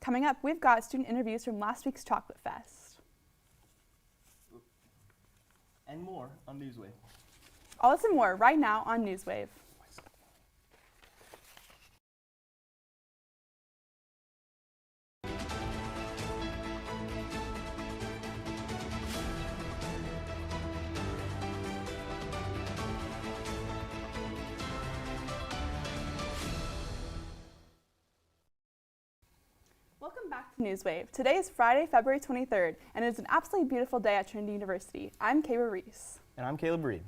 Coming up, we've got student interviews from last week's Chocolate Fest. And more on Newswave. All this and more right now on Newswave. Welcome back to Newswave. Today is Friday, February 23rd, and it is an absolutely beautiful day at Trinity University. I'm Kayla Reese. And I'm Caleb Reed.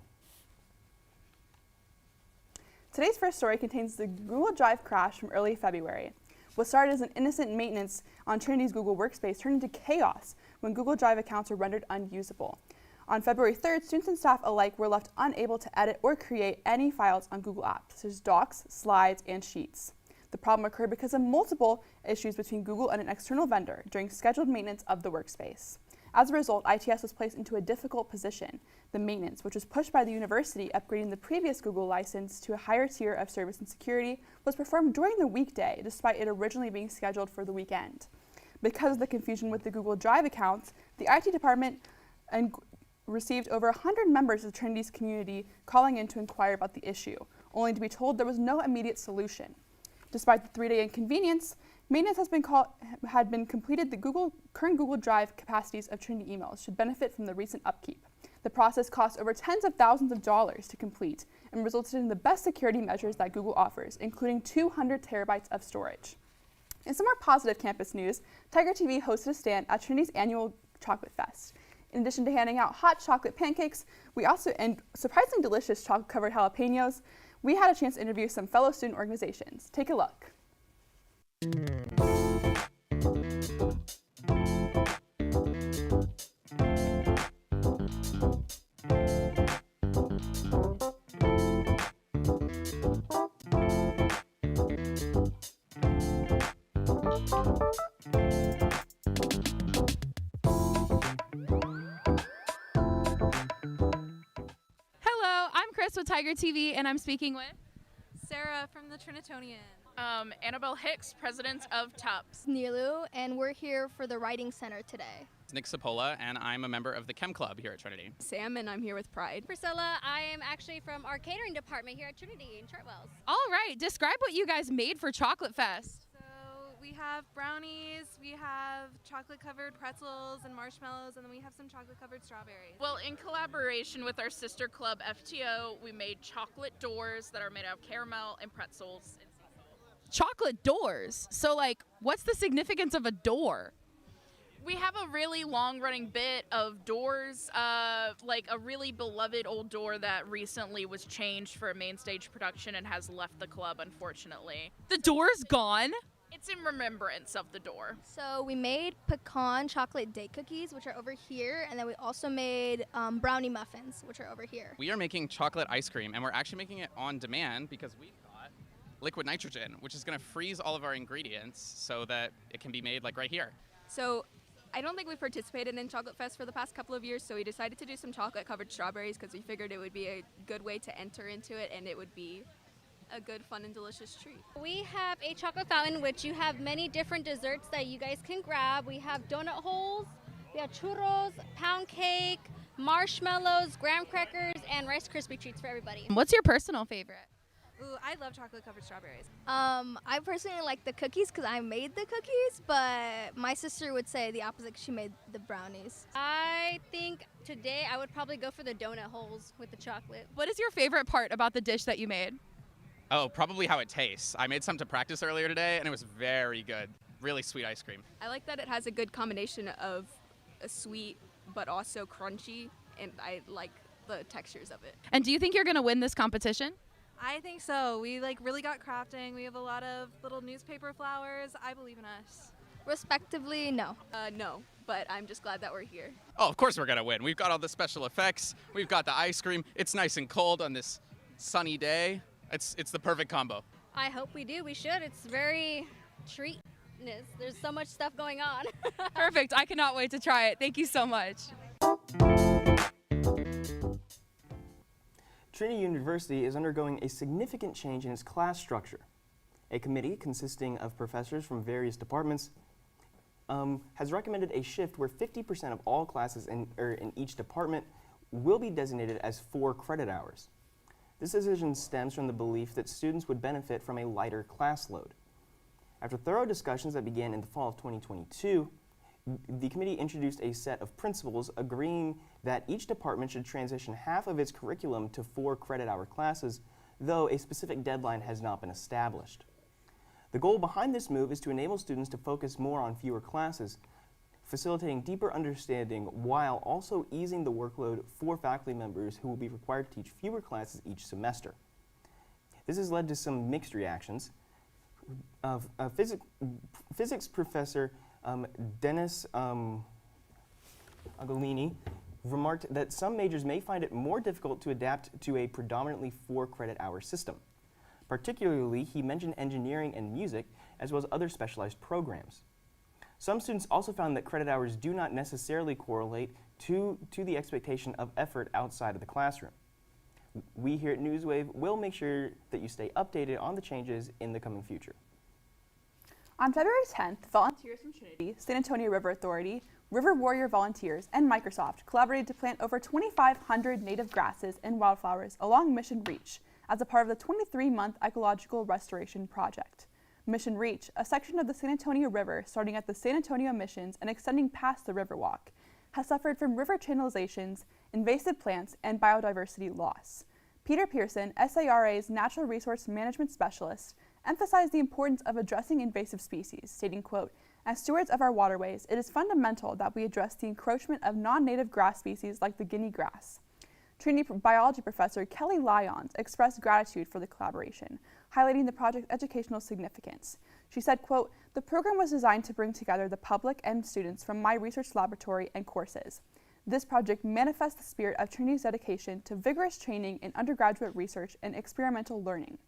Today's first story contains the Google Drive crash from early February. What started as an innocent maintenance on Trinity's Google Workspace turned into chaos when Google Drive accounts were rendered unusable. On February 3rd, students and staff alike were left unable to edit or create any files on Google Apps, such as docs, slides, and sheets. The problem occurred because of multiple issues between Google and an external vendor during scheduled maintenance of the workspace. As a result, ITS was placed into a difficult position. The maintenance, which was pushed by the university upgrading the previous Google license to a higher tier of service and security, was performed during the weekday, despite it originally being scheduled for the weekend. Because of the confusion with the Google Drive accounts, the IT department received over 100 members of Trinity's community calling in to inquire about the issue, only to be told there was no immediate solution. Despite the 3-day inconvenience, maintenance had been completed. The current Google Drive capacities of Trinity emails should benefit from the recent upkeep. The process cost over tens of thousands of dollars to complete and resulted in the best security measures that Google offers, including 200 terabytes of storage. In some more positive campus news, TigerTV hosted a stand at Trinity's annual Chocolate Fest. In addition to handing out hot chocolate pancakes, and surprisingly delicious chocolate-covered jalapenos, we had a chance to interview some fellow student organizations. Take a look. With TigerTV, and I'm speaking with Sarah from the Trinitonian. Annabelle Hicks, president of TUPS. Nilu, and we're here for the Writing Center today. Nick Sapola, and I'm a member of the Chem Club here at Trinity. Sam, and I'm here with Pride. Priscilla, I am actually from our catering department here at Trinity in Chartwells. All right, describe what you guys made for Chocolate Fest. We have brownies, we have chocolate-covered pretzels and marshmallows, and then we have some chocolate-covered strawberries. Well, in collaboration with our sister club, FTO, we made chocolate doors that are made out of caramel and pretzels. Chocolate doors? So, like, what's the significance of a door? We have a really long-running bit of doors, like a really beloved old door that recently was changed for a main stage production and has left the club, unfortunately. The door's gone? It's in remembrance of the door. So we made pecan chocolate date cookies, which are over here, and then we also made brownie muffins, which are over here. We are making chocolate ice cream, and we're actually making it on demand because we've got liquid nitrogen, which is going to freeze all of our ingredients so that it can be made like right here. So I don't think we've participated in Chocolate Fest for the past couple of years, so we decided to do some chocolate-covered strawberries because we figured it would be a good way to enter into it, and it would be a good, fun, and delicious treat. We have a chocolate fountain, which you have many different desserts that you guys can grab. We have donut holes, we have churros, pound cake, marshmallows, graham crackers, and Rice Krispie treats for everybody. What's your personal favorite? Ooh, I love chocolate-covered strawberries. I personally like the cookies because I made the cookies, but my sister would say the opposite 'cause she made the brownies. I think today I would probably go for the donut holes with the chocolate. What is your favorite part about the dish that you made? Oh, probably how it tastes. I made some to practice earlier today, and it was very good. Really sweet ice cream. I like that it has a good combination of a sweet but also crunchy, and I like the textures of it. And do you think you're going to win this competition? I think so. We really got crafting. We have a lot of little newspaper flowers. I believe in us. Respectively, no. No, but I'm just glad that we're here. Oh, of course we're going to win. We've got all the special effects. We've got the ice cream. It's nice and cold on this sunny day. It's the perfect combo. I hope we do. We should. It's very treatness. There's so much stuff going on. Perfect. I cannot wait to try it. Thank you so much. Trinity University is undergoing a significant change in its class structure. A committee consisting of professors from various departments has recommended a shift where 50% of all classes in each department will be designated as 4 credit hours. This decision stems from the belief that students would benefit from a lighter class load. After thorough discussions that began in the fall of 2022, the committee introduced a set of principles agreeing that each department should transition half of its curriculum to 4 credit hour classes, though a specific deadline has not been established. The goal behind this move is to enable students to focus more on fewer classes, facilitating deeper understanding while also easing the workload for faculty members who will be required to teach fewer classes each semester. This has led to some mixed reactions. Physics professor Dennis Agolini remarked that some majors may find it more difficult to adapt to a predominantly 4 credit hour system. Particularly, he mentioned engineering and music, as well as other specialized programs. Some students also found that credit hours do not necessarily correlate to the expectation of effort outside of the classroom. We here at Newswave will make sure that you stay updated on the changes in the coming future. On February 10th, volunteers from Trinity, San Antonio River Authority, River Warrior Volunteers, and Microsoft collaborated to plant over 2,500 native grasses and wildflowers along Mission Reach as a part of the 23-month ecological restoration project. Mission Reach, a section of the San Antonio River starting at the San Antonio Missions and extending past the Riverwalk, has suffered from river channelizations, invasive plants, and biodiversity loss. Peter Pearson, SARA's Natural Resource Management Specialist, emphasized the importance of addressing invasive species, stating, quote, "As stewards of our waterways, it is fundamental that we address the encroachment of non-native grass species like the Guinea grass." Trinity biology professor Kelly Lyons expressed gratitude for the collaboration, highlighting the project's educational significance. She said, quote, "The program was designed to bring together the public and students from my research laboratory and courses. This project manifests the spirit of Trinity's dedication to vigorous training in undergraduate research and experimental learning."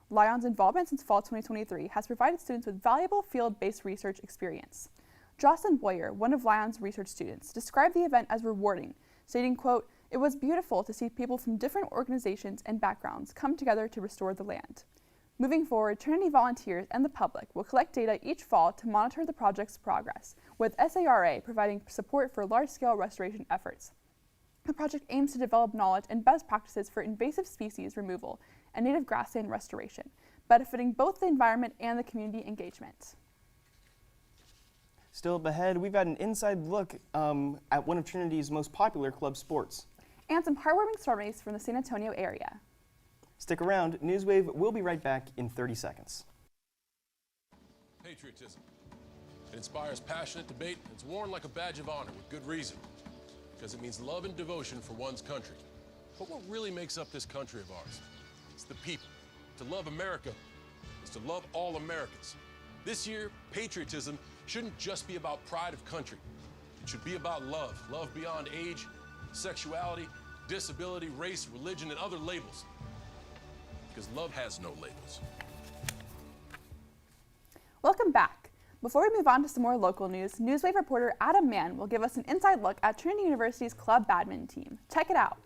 Lyons' involvement since fall 2023 has provided students with valuable field-based research experience. Jocelyn Boyer, one of Lyons' research students, described the event as rewarding, stating, quote, "It was beautiful to see people from different organizations and backgrounds come together to restore the land." Moving forward, Trinity volunteers and the public will collect data each fall to monitor the project's progress, with SARA providing support for large-scale restoration efforts. The project aims to develop knowledge and best practices for invasive species removal and native grassland restoration, benefiting both the environment and the community engagement. Still up ahead, we've got an inside look at one of Trinity's most popular club sports. And some heartwarming stories from the San Antonio area. Stick around, Newswave will be right back in 30 seconds. Patriotism. It inspires passionate debate. It's worn like a badge of honor with good reason, because it means love and devotion for one's country. But what really makes up this country of ours? It's the people. To love America is to love all Americans. This year, patriotism shouldn't just be about pride of country. It should be about love. Love beyond age, sexuality, disability, race, religion, and other labels. Because love has no labels. Welcome back. Before we move on to some more local news, Newswave reporter Adam Mann will give us an inside look at Trinity University's club badminton team. Check it out.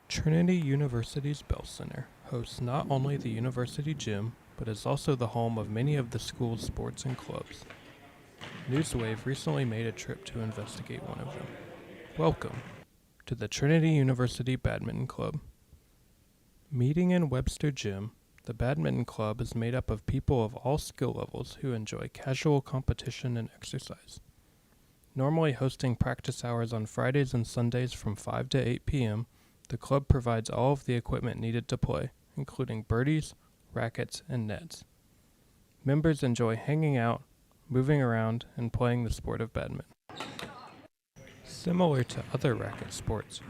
Trinity University's Bell Center hosts not only the university gym, but is also the home of many of the school's sports and clubs. Newswave recently made a trip to investigate one of them. Welcome to the Trinity University Badminton Club. Meeting in Webster Gym, the badminton club is made up of people of all skill levels who enjoy casual competition and exercise. Normally hosting practice hours on Fridays and Sundays from 5 to 8 p.m., the club provides all of the equipment needed to play, including birdies, rackets, and nets. Members enjoy hanging out, moving around, and playing the sport of badminton. Similar to other racket sports,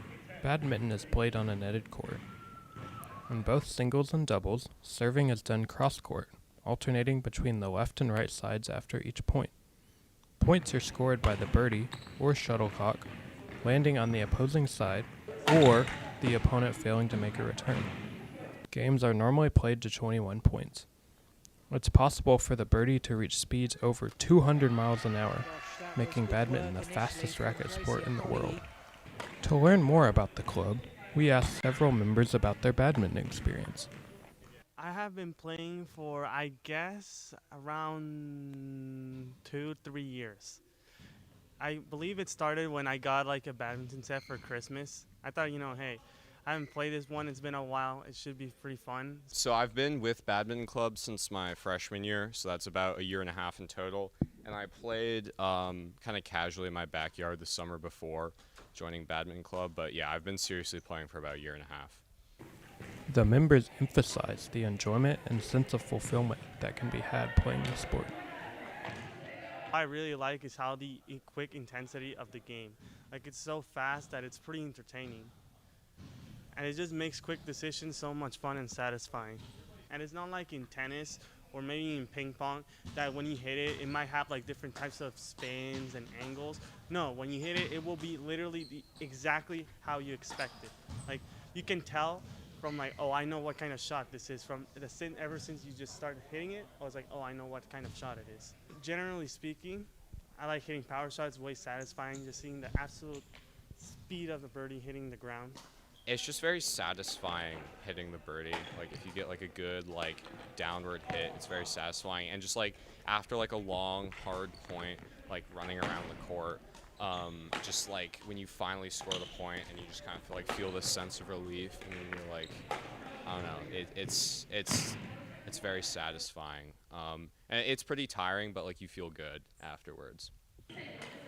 badminton is played on a netted court. In both singles and doubles, serving is done cross-court, alternating between the left and right sides after each point. Points are scored by the birdie, or shuttlecock, landing on the opposing side, or the opponent failing to make a return. Games are normally played to 21 points. It's possible for the birdie to reach speeds over 200 miles an hour, making badminton the fastest racket sport in the world. To learn more about the club, we asked several members about their badminton experience. I have been playing for, I guess, around 2-3 years. I believe it started when I got like a badminton set for Christmas. I thought, hey, I haven't played this one. It's been a while. It should be pretty fun. So I've been with badminton club since my freshman year, so that's about a year and a half in total. And I played kind of casually in my backyard the summer before joining badminton club. But yeah, I've been seriously playing for about a year and a half. The members emphasize the enjoyment and sense of fulfillment that can be had playing the sport. What I really like is how the quick intensity of the game. Like, it's so fast that it's pretty entertaining. And it just makes quick decisions so much fun and satisfying. And it's not like in tennis or maybe in ping pong that when you hit it, it might have like different types of spins and angles. No, when you hit it, it will be literally exactly how you expect it. Like, you can tell from like, oh, I know what kind of shot this is. Ever since you just started hitting it, I was like, oh, I know what kind of shot it is. Generally speaking, I like hitting power shots, way satisfying, just seeing the absolute speed of the birdie hitting the ground. It's just very satisfying hitting the birdie. Like if you get like a good like downward hit, it's very satisfying. And just like after like a long, hard point, like running around the court, just like when you finally score the point and you just kind of feel this sense of relief, and you're like, I don't know, it's very satisfying. And it's pretty tiring, but like you feel good afterwards.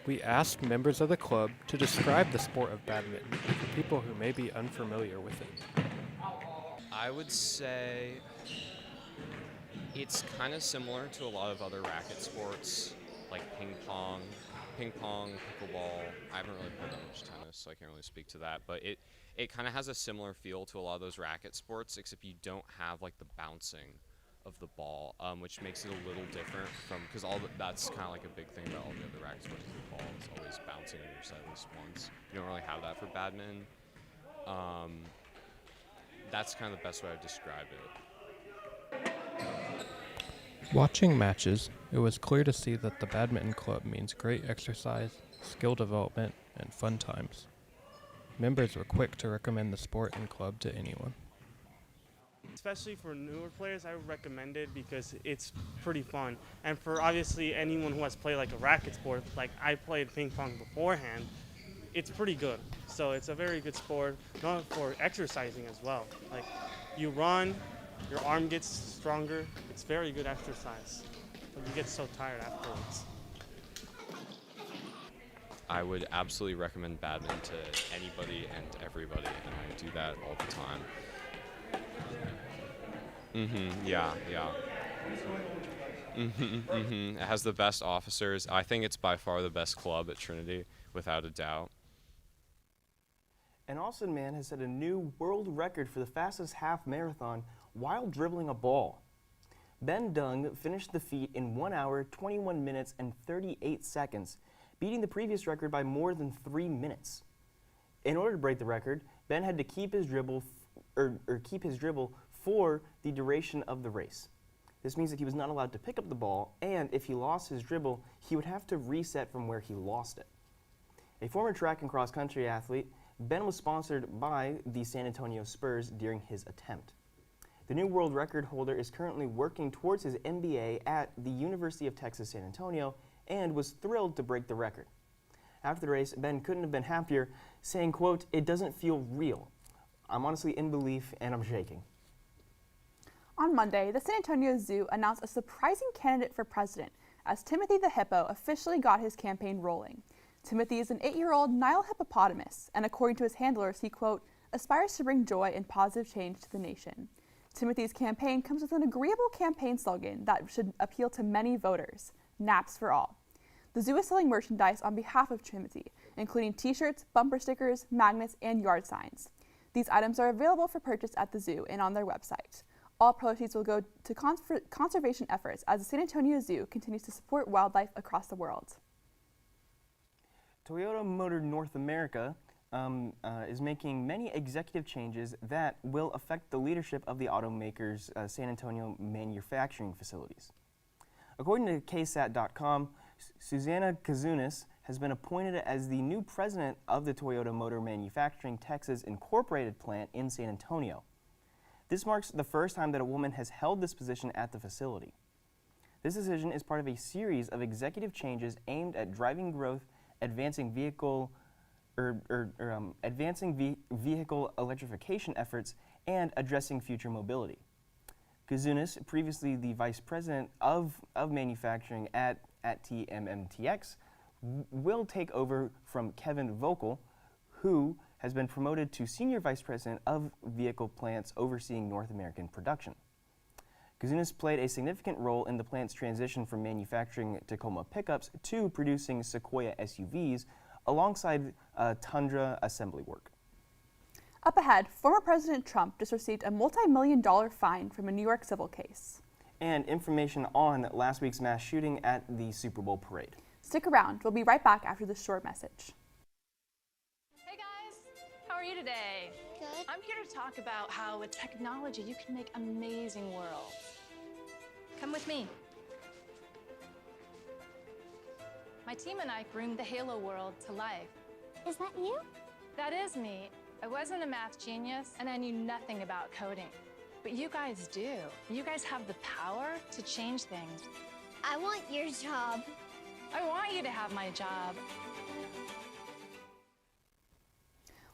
We asked members of the club to describe the sport of badminton for people who may be unfamiliar with it. I would say it's kind of similar to a lot of other racket sports, like ping pong, pickleball. I haven't really played that much tennis, so I can't really speak to that. But it kind of has a similar feel to a lot of those racket sports, except you don't have like the bouncing of the ball, which makes it a little different from, because that's kind of like a big thing about all the other racket sports. The ball is always bouncing on your side at least once. You don't really have that for badminton. That's kind of the best way I've described it. Watching matches, it was clear to see that the badminton club means great exercise, skill development, and fun times. Members were quick to recommend the sport and club to anyone. Especially for newer players, I would recommend it because it's pretty fun. And for obviously anyone who has played like a racket sport, like I played ping pong beforehand, it's pretty good. So it's a very good sport, not for exercising as well. Like you run, your arm gets stronger. It's very good exercise, but you get so tired afterwards. I would absolutely recommend badminton to anybody and everybody, and I do that all the time. Yeah. It has the best officers. I think it's by far the best club at Trinity, without a doubt. An Austin man has set a new world record for the fastest half marathon while dribbling a ball. Ben Dung finished the feat in 1 hour, 21 minutes, and 38 seconds, beating the previous record by more than 3 minutes. In order to break the record, Ben had to keep his dribble for the duration of the race. This means that he was not allowed to pick up the ball, and if he lost his dribble, he would have to reset from where he lost it. A former track and cross country athlete, Ben was sponsored by the San Antonio Spurs during his attempt. The new world record holder is currently working towards his MBA at the University of Texas San Antonio and was thrilled to break the record. After the race, Ben couldn't have been happier, saying, quote, "It doesn't feel real. I'm honestly in belief and I'm shaking." On Monday, the San Antonio Zoo announced a surprising candidate for president as Timothy the Hippo officially got his campaign rolling. Timothy is an 8-year-old Nile hippopotamus, and according to his handlers, he, quote, aspires to bring joy and positive change to the nation. Timothy's campaign comes with an agreeable campaign slogan that should appeal to many voters, naps for all. The zoo is selling merchandise on behalf of Timothy, including t-shirts, bumper stickers, magnets, and yard signs. These items are available for purchase at the zoo and on their website. All proceeds will go to conservation efforts as the San Antonio Zoo continues to support wildlife across the world. Toyota Motor North America is making many executive changes that will affect the leadership of the automaker's San Antonio manufacturing facilities. According to KSAT.com, Susanna Kazunis has been appointed as the new president of the Toyota Motor Manufacturing Texas Incorporated plant in San Antonio. This marks the first time that a woman has held this position at the facility. This decision is part of a series of executive changes aimed at driving growth, advancing vehicle electrification efforts, and addressing future mobility. Kazunis, previously the vice president of manufacturing at TMMTX, will take over from Kevin Vogel, who has been promoted to senior vice president of vehicle plants overseeing North American production. Kazunis played a significant role in the plant's transition from manufacturing Tacoma pickups to producing Sequoia SUVs alongside Tundra assembly work. Up ahead, former President Trump just received a multi-million-dollar fine from a New York civil case. And information on last week's mass shooting at the Super Bowl parade. Stick around. We'll be right back after this short message. Hey guys, how are you today? Good. I'm here to talk about how with technology you can make amazing worlds. Come with me. My team and I groomed the Halo world to life. Is that you? That is me. I wasn't a math genius and I knew nothing about coding. But you guys do. You guys have the power to change things. I want your job. I want you to have my job.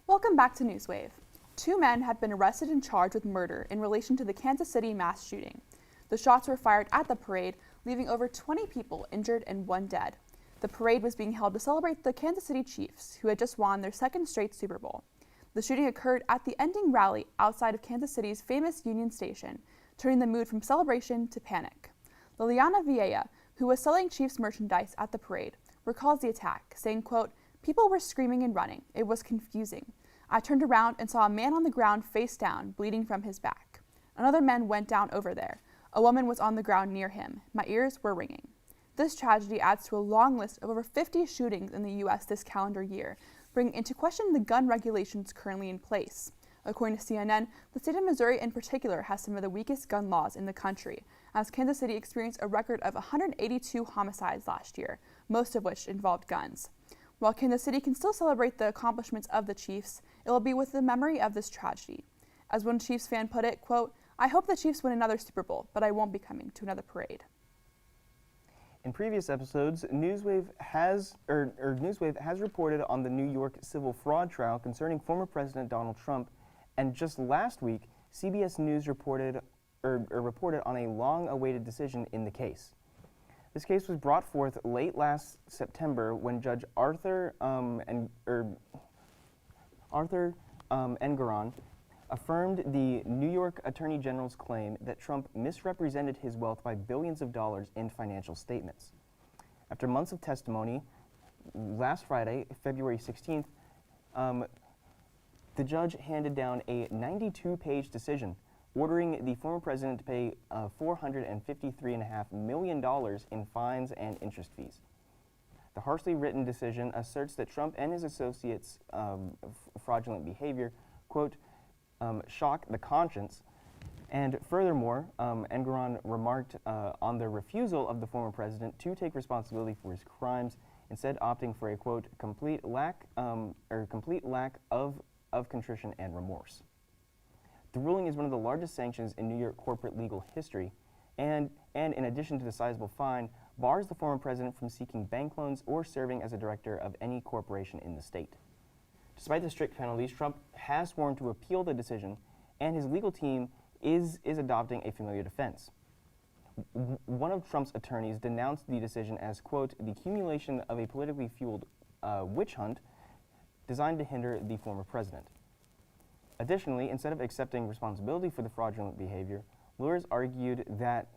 Welcome back to Newswave. 2 men have been arrested and charged with murder in relation to the Kansas City mass shooting. The shots were fired at the parade, leaving over 20 people injured and 1 dead. The parade was being held to celebrate the Kansas City Chiefs, who had just won their 2nd straight Super Bowl. The shooting occurred at the ending rally outside of Kansas City's famous Union Station, turning the mood from celebration to panic. Liliana Villa, who was selling Chiefs merchandise at the parade, recalls the attack, saying, quote, "People were screaming and running. It was confusing. I turned around and saw a man on the ground face down, bleeding from his back. Another man went down over there. A woman was on the ground near him. My ears were ringing." This tragedy adds to a long list of over 50 shootings in the U.S. this calendar year, bringing into question the gun regulations currently in place. According to CNN, the state of Missouri in particular has some of the weakest gun laws in the country, as Kansas City experienced a record of 182 homicides last year, most of which involved guns. While Kansas City can still celebrate the accomplishments of the Chiefs, it will be with the memory of this tragedy. As one Chiefs fan put it, quote, "I hope the Chiefs win another Super Bowl, but I won't be coming to another parade." In previous episodes, Newswave has reported on the New York civil fraud trial concerning former President Donald Trump, and just last week, CBS News reported on a long-awaited decision in the case. This case was brought forth late last September when Judge Arthur Engoron affirmed the New York Attorney General's claim that Trump misrepresented his wealth by billions of dollars in financial statements. After months of testimony, last Friday, February 16th, the judge handed down a 92-page decision ordering the former president to pay $453.5 million in fines and interest fees. The harshly written decision asserts that Trump and his associates' fraudulent behavior, quote, shock the conscience. And furthermore, Engoron remarked on the refusal of the former president to take responsibility for his crimes, instead opting for a, quote, complete lack of contrition and remorse. The ruling is one of the largest sanctions in New York corporate legal history, and in addition to the sizable fine, bars the former president from seeking bank loans or serving as a director of any corporation in the state. Despite the strict penalties, Trump has sworn to appeal the decision, and his legal team is adopting a familiar defense. One of Trump's attorneys denounced the decision as, quote, the accumulation of a politically fueled witch hunt designed to hinder the former president. Additionally, instead of accepting responsibility for the fraudulent behavior, lawyers argued that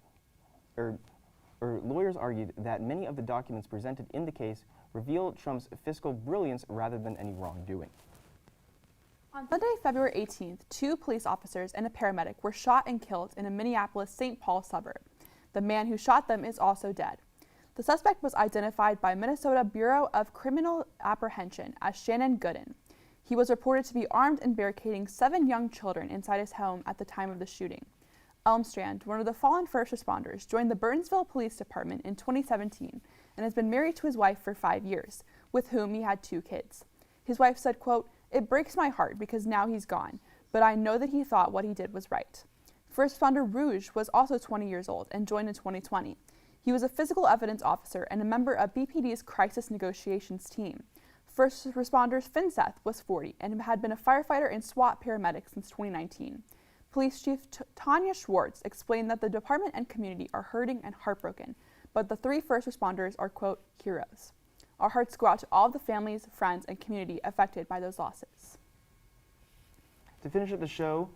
many of the documents presented in the case reveal Trump's fiscal brilliance rather than any wrongdoing. On Sunday, February 18th, 2 police officers and a paramedic were shot and killed in a Minneapolis-St. Paul suburb. The man who shot them is also dead. The suspect was identified by Minnesota Bureau of Criminal Apprehension as Shannon Gooden. He was reported to be armed and barricading 7 young children inside his home at the time of the shooting. Elmstrand, one of the fallen first responders, joined the Burnsville Police Department in 2017 and has been married to his wife for 5 years, with whom he had 2 kids. His wife said, quote, "It breaks my heart because now he's gone, but I know that he thought what he did was right." First responder Rouge was also 20 years old and joined in 2020. He was a physical evidence officer and a member of BPD's crisis negotiations team. First responders Finseth was 40 and had been a firefighter and SWAT paramedic since 2019. Police Chief Tanya Schwartz explained that the department and community are hurting and heartbroken, but the 3 first responders are, quote, heroes. Our hearts go out to all the families, friends, and community affected by those losses. To finish up the show,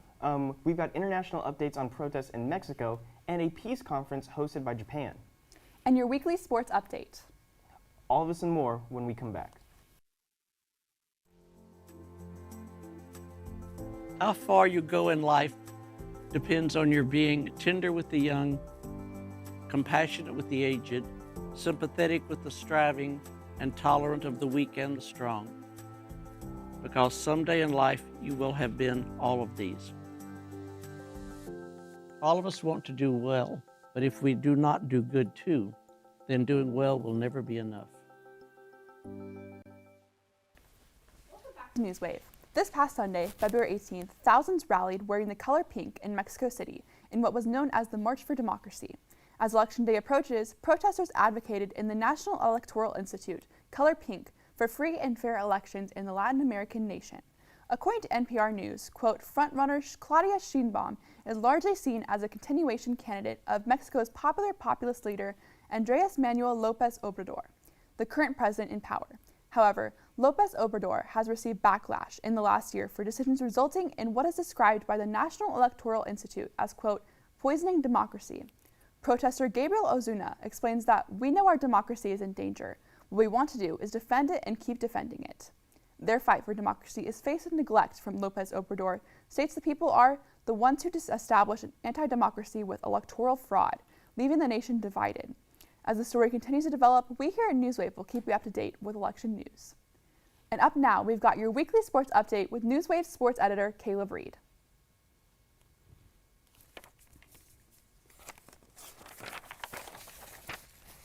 we've got international updates on protests in Mexico and a peace conference hosted by Japan. And your weekly sports update. All of this and more when we come back. How far you go in life depends on your being tender with the young, compassionate with the aged, sympathetic with the striving, and tolerant of the weak and the strong. Because someday in life you will have been all of these. All of us want to do well, but if we do not do good too, then doing well will never be enough. Welcome back to Newswave. This past Sunday, February 18th, thousands rallied wearing the color pink in Mexico City in what was known as the March for Democracy. As Election Day approaches, protesters advocated in the National Electoral Institute, Color Pink, for free and fair elections in the Latin American nation. According to NPR News, quote, frontrunner Claudia Sheinbaum is largely seen as a continuation candidate of Mexico's popular populist leader, Andrés Manuel López Obrador, the current president in power. However, López Obrador has received backlash in the last year for decisions resulting in what is described by the National Electoral Institute as, quote, poisoning democracy. Protester Gabriel Ozuna explains that we know our democracy is in danger. What we want to do is defend it and keep defending it. Their fight for democracy is faced with neglect from López Obrador, states the people are the ones who establish an anti-democracy with electoral fraud, leaving the nation divided. As the story continues to develop, we here at Newswave will keep you up to date with election news. And up now, we've got your weekly sports update with Newswave sports editor Caleb Reed.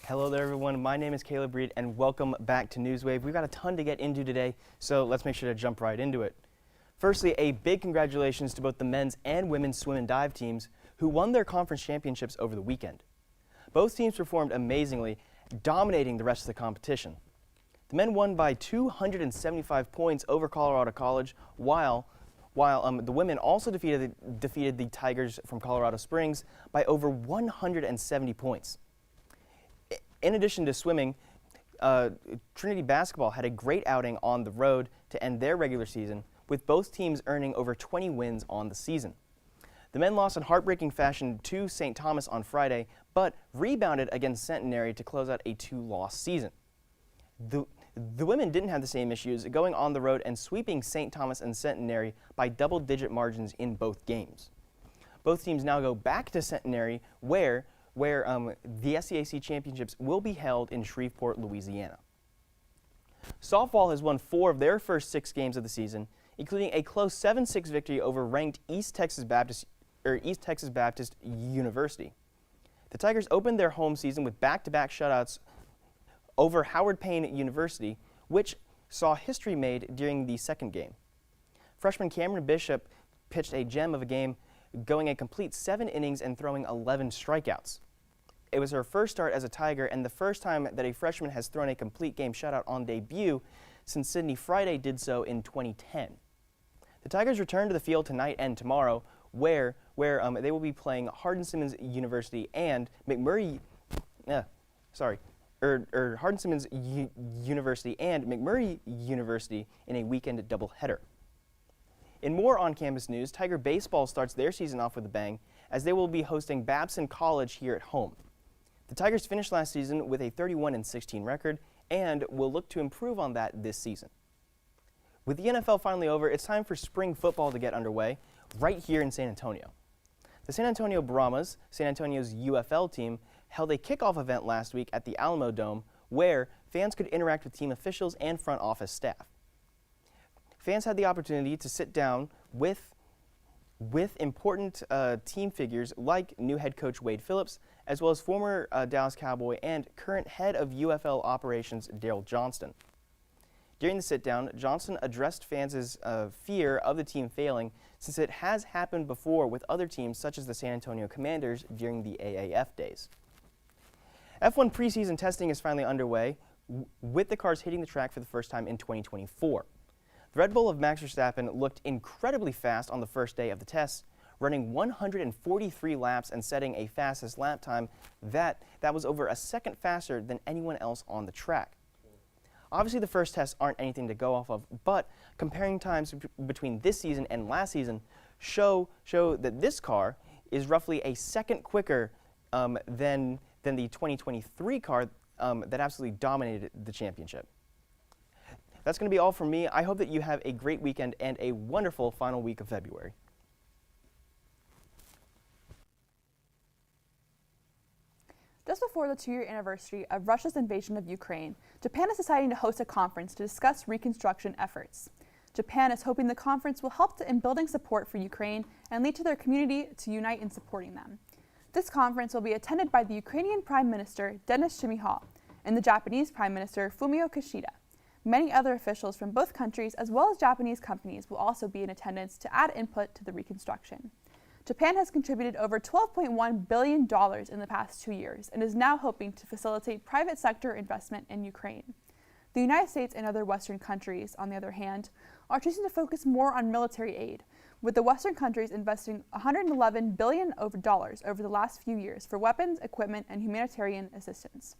Hello there, everyone. My name is Caleb Reed, and welcome back to Newswave. We've got a ton to get into today, so let's make sure to jump right into it. Firstly, a big congratulations to both the men's and women's swim and dive teams who won their conference championships over the weekend. Both teams performed amazingly, dominating the rest of the competition. The men won by 275 points over Colorado College, while the women also defeated the Tigers from Colorado Springs by over 170 points. In addition to swimming, Trinity basketball had a great outing on the road to end their regular season, with both teams earning over 20 wins on the season. The men lost in heartbreaking fashion to St. Thomas on Friday, but rebounded against Centenary to close out a 2-loss season. The women didn't have the same issues, going on the road and sweeping St. Thomas and Centenary by double-digit margins in both games. Both teams now go back to Centenary, where the SCAC championships will be held in Shreveport, Louisiana. Softball has won 4 of their first 6 games of the season, including a close 7-6 victory over ranked East Texas Baptist University. The Tigers opened their home season with back-to-back shutouts over Howard Payne University, which saw history made during the second game. Freshman Cameron Bishop pitched a gem of a game, going a complete 7 innings and throwing 11 strikeouts. It was her first start as a Tiger and the first time that a freshman has thrown a complete game shutout on debut since Sydney Friday did so in 2010. The Tigers return to the field tonight and tomorrow, where they will be playing Hardin-Simmons University and Hardin-Simmons University and McMurray University in a weekend doubleheader. In more on-campus news, Tiger Baseball starts their season off with a bang, as they will be hosting Babson College here at home. The Tigers finished last season with a 31-16 record and will look to improve on that this season. With the NFL finally over, it's time for spring football to get underway right here in San Antonio. The San Antonio Brahmas, San Antonio's UFL team, held a kickoff event last week at the Alamo Dome where fans could interact with team officials and front office staff. Fans had the opportunity to sit down with important team figures like new head coach Wade Phillips, as well as former Dallas Cowboy and current head of UFL operations Daryl Johnston. During the sit-down, Johnson addressed fans' fear of the team failing, since it has happened before with other teams such as the San Antonio Commanders during the AAF days. F1 preseason testing is finally underway, with the cars hitting the track for the first time in 2024. The Red Bull of Max Verstappen looked incredibly fast on the first day of the tests, running 143 laps and setting a fastest lap time that was over a second faster than anyone else on the track. Obviously, the first tests aren't anything to go off of, but comparing times between this season and last season show that this car is roughly a second quicker than the 2023 car that absolutely dominated the championship. That's going to be all from me. I hope that you have a great weekend and a wonderful final week of February. Just before the 2-year anniversary of Russia's invasion of Ukraine, Japan is deciding to host a conference to discuss reconstruction efforts. Japan is hoping the conference will help in building support for Ukraine and lead to their community to unite in supporting them. This conference will be attended by the Ukrainian Prime Minister Denis Shmyhal and the Japanese Prime Minister Fumio Kishida. Many other officials from both countries as well as Japanese companies will also be in attendance to add input to the reconstruction. Japan has contributed over $12.1 billion in the past 2 years and is now hoping to facilitate private sector investment in Ukraine. The United States and other Western countries, on the other hand, are choosing to focus more on military aid, with the Western countries investing $111 billion over the last few years for weapons, equipment, and humanitarian assistance.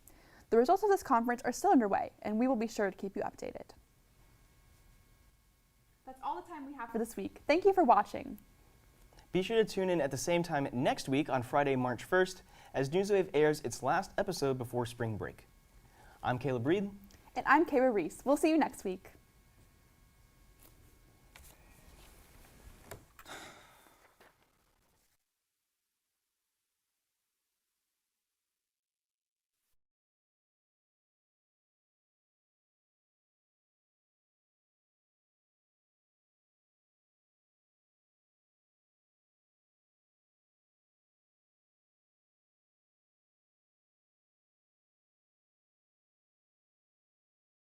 The results of this conference are still underway, and we will be sure to keep you updated. That's all the time we have for this week. Thank you for watching. Be sure to tune in at the same time next week on Friday, March 1st, as Newswave airs its last episode before spring break. I'm Caleb Reed. And I'm Kayla Reese. We'll see you next week.